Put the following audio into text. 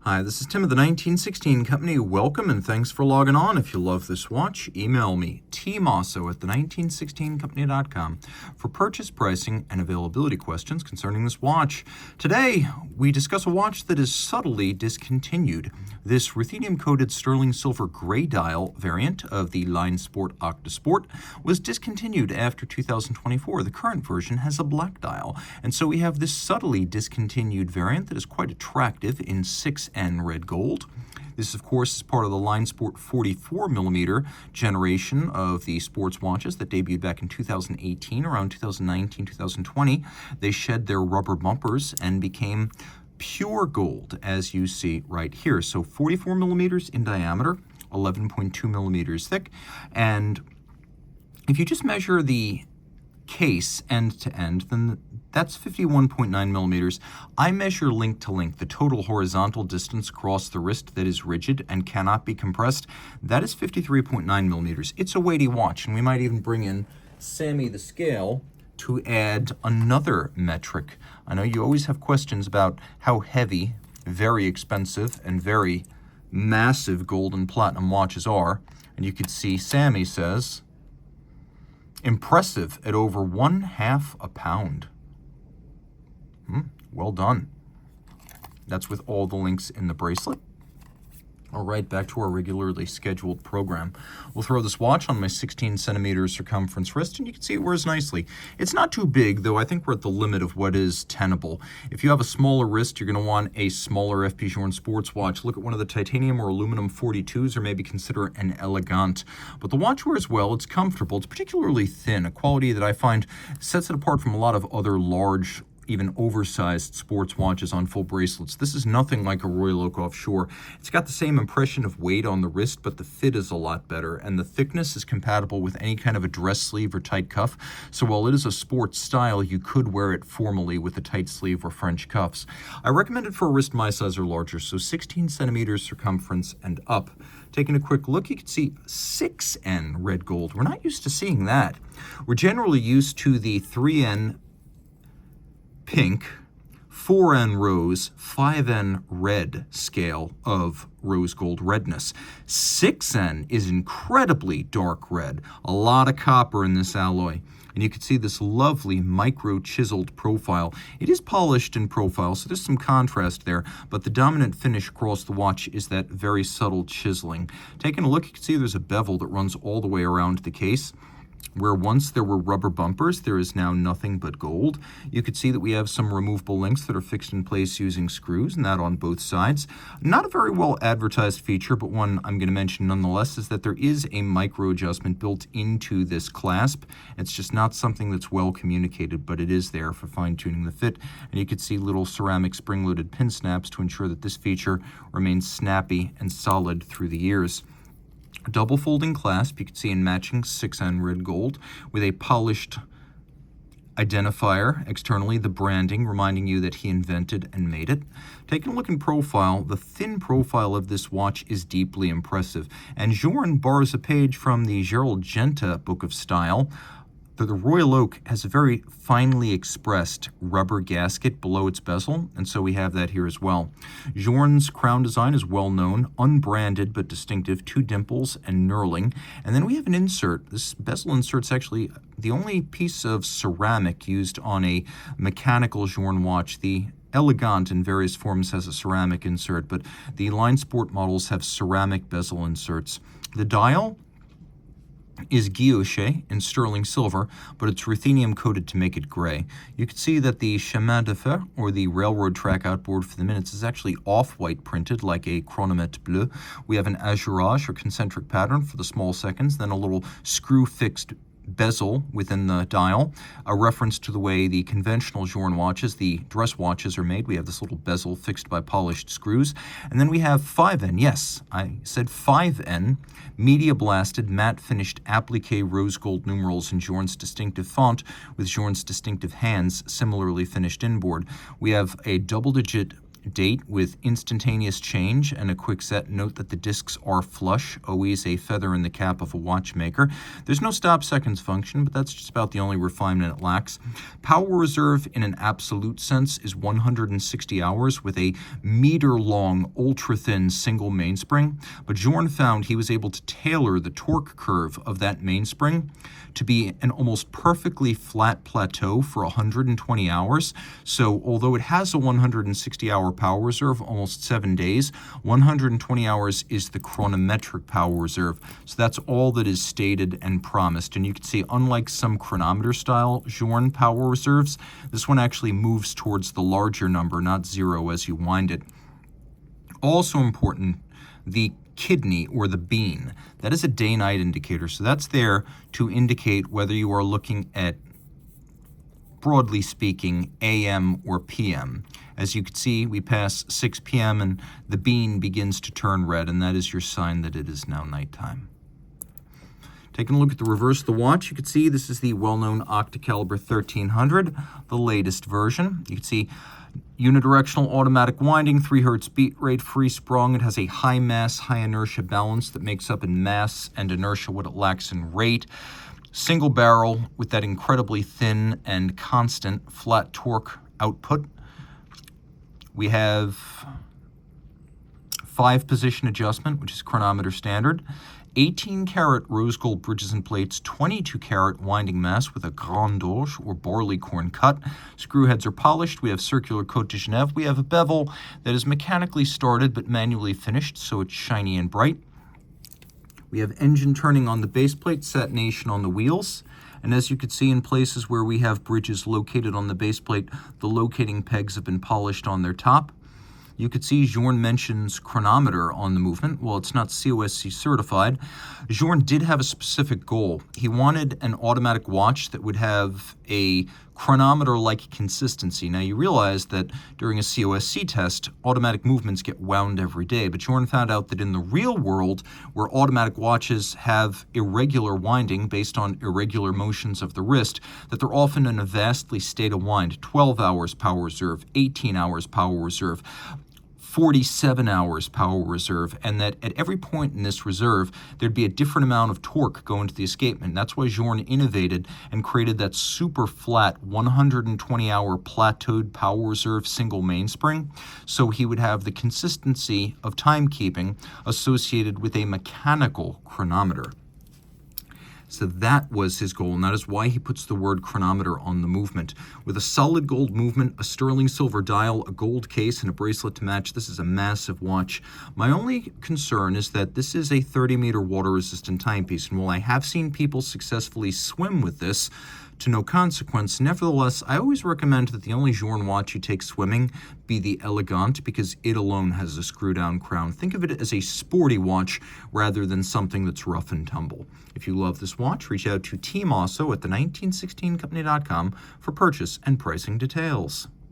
Hi, this is Tim of the 1916 Company. Welcome and thanks for logging on. If you love this watch, email me, tmosso@the1916company.com for purchase, pricing, and availability questions concerning this watch. Today, we discuss a watch that is subtly discontinued. This ruthenium-coated sterling silver gray dial variant of the Linesport Autosport was discontinued after 2024. The current version has a black dial, and so we have this subtly discontinued variant that is quite attractive in 6N red gold. This, of course, is part of the Linesport 44mm generation of the sports watches that debuted back in 2018, around 2019, 2020. They shed their rubber bumpers and became pure gold, as you see right here. So 44 millimeters in diameter, 11.2 millimeters thick. And if you just measure the case end to end, then that's 51.9 millimeters. I measure link to link, the total horizontal distance across the wrist that is rigid and cannot be compressed. That is 53.9 millimeters. It's a weighty watch, and we might even bring in Sammy the scale to add another metric. I know you always have questions about how heavy very expensive and very massive gold and platinum watches are, and you can see Sammy says impressive at over 1/2 a pound. Well done. That's with all the links in the bracelet. All right, back to our regularly scheduled program. We'll throw this watch on my 16 centimeter circumference wrist, and you can see it wears nicely. It's not too big, though I think we're at the limit of what is tenable. If you have a smaller wrist, you're going to want a smaller FP Journe sports watch. Look at one of the titanium or aluminum 42s, or maybe consider an elegant. But the watch wears well, it's comfortable, it's particularly thin, a quality that I find sets it apart from a lot of other large, even oversized sports watches on full bracelets. This is nothing like a Royal Oak Offshore. It's got the same impression of weight on the wrist, but the fit is a lot better, and the thickness is compatible with any kind of a dress sleeve or tight cuff. So while it is a sports style, you could wear it formally with a tight sleeve or French cuffs. I recommend it for a wrist my size or larger, so 16 centimeters circumference and up. Taking a quick look, you can see 6N red gold. We're not used to seeing that. We're generally used to the 3N pink, 4N rose, 5N red scale of rose gold redness. 6N is incredibly dark red, a lot of copper in this alloy. And you can see this lovely micro-chiseled profile. It is polished in profile, so there's some contrast there, but the dominant finish across the watch is that very subtle chiseling. Taking a look, you can see there's a bevel that runs all the way around the case. Where once there were rubber bumpers, there is now nothing but gold. You could see that we have some removable links that are fixed in place using screws, and that on both sides. Not a very well advertised feature, but one I'm going to mention nonetheless, is that there is a micro adjustment built into this clasp. It's just not something that's well communicated, but it is there for fine-tuning the fit. And you can see little ceramic spring-loaded pin snaps to ensure that this feature remains snappy and solid through the years. Double folding clasp, you can see in matching 6N red gold with a polished identifier externally, the branding reminding you that he invented and made it. Taking a look in profile, the thin profile of this watch is deeply impressive, and Journe borrows a page from the Gerald Genta book of style. The Royal Oak has a very finely expressed rubber gasket below its bezel, and so we have that here as well. Journe's crown design is well known, unbranded but distinctive, 2 dimples and knurling. And then we have an insert. This bezel insert's actually the only piece of ceramic used on a mechanical Journe watch. The Elegant in various forms has a ceramic insert, but the Linesport models have ceramic bezel inserts. The dial is guilloché in sterling silver, but it's ruthenium coated to make it gray. You can see that the chemin de fer, or the railroad track outboard for the minutes, is actually off-white printed like a chronomètre bleu. We have an azurage or concentric pattern for the small seconds, then a little screw-fixed bezel within the dial, a reference to the way the conventional Journe watches, the dress watches, are made. We have this little bezel fixed by polished screws. And then we have 5N, yes, I said 5N, media blasted, matte finished applique rose gold numerals in Journe's distinctive font with Journe's distinctive hands, similarly finished inboard. We have a double-digit date with instantaneous change and a quick set. Note that the discs are flush, always a feather in the cap of a watchmaker. There's no stop seconds function, but that's just about the only refinement it lacks. Power reserve in an absolute sense is 160 hours with a meter-long, ultra-thin single mainspring, but Journe found he was able to tailor the torque curve of that mainspring to be an almost perfectly flat plateau for 120 hours. So although it has a 160-hour power reserve, almost 7 days, 120 hours is the chronometric power reserve. So that's all that is stated and promised. And you can see, unlike some chronometer-style Journe power reserves, this one actually moves towards the larger number, not 0 as you wind it. Also important, the kidney or the bean. That is a day-night indicator. So that's there to indicate whether you are looking at, broadly speaking, AM or PM. As you can see, we pass 6 p.m. and the bean begins to turn red, and that is your sign that it is now nighttime. Taking a look at the reverse of the watch, you can see this is the well-known Octacaliber 1300, the latest version. You can see unidirectional automatic winding, 3 Hz beat rate, free sprung. It has a high mass, high inertia balance that makes up in mass and inertia what it lacks in rate. Single barrel with that incredibly thin and constant flat torque output. We have 5-position adjustment, which is chronometer standard. 18-karat rose gold bridges and plates, 22-karat winding mass with a grand orge or barleycorn cut. Screw heads are polished. We have circular Côte de Genève. We have a bevel that is mechanically started but manually finished, so it's shiny and bright. We have engine turning on the base plate, satination on the wheels. And as you can see, in places where we have bridges located on the base plate, the locating pegs have been polished on their top. You could see Journe mentions chronometer on the movement. Well, it's not COSC certified. Journe did have a specific goal. He wanted an automatic watch that would have a chronometer-like consistency. Now, you realize that during a COSC test, automatic movements get wound every day, but Journe found out that in the real world, where automatic watches have irregular winding based on irregular motions of the wrist, that they're often in a vastly state of wind, 12 hours power reserve, 18 hours power reserve, 47 hours power reserve, and that at every point in this reserve, there'd be a different amount of torque going to the escapement. That's why Journe innovated and created that super flat 120-hour plateaued power reserve single mainspring, so he would have the consistency of timekeeping associated with a mechanical chronometer. So that was his goal, and that is why he puts the word chronometer on the movement. With a solid gold movement, a sterling silver dial, a gold case, and a bracelet to match, this is a massive watch. My only concern is that this is a 30-meter water-resistant timepiece, and while I have seen people successfully swim with this to no consequence, nevertheless, I always recommend that the only Journe watch you take swimming be the Elegant, because it alone has a screw-down crown. Think of it as a sporty watch rather than something that's rough and tumble. If you love this watch, reach out to Team Osso at the1916company.com for purchase and pricing details.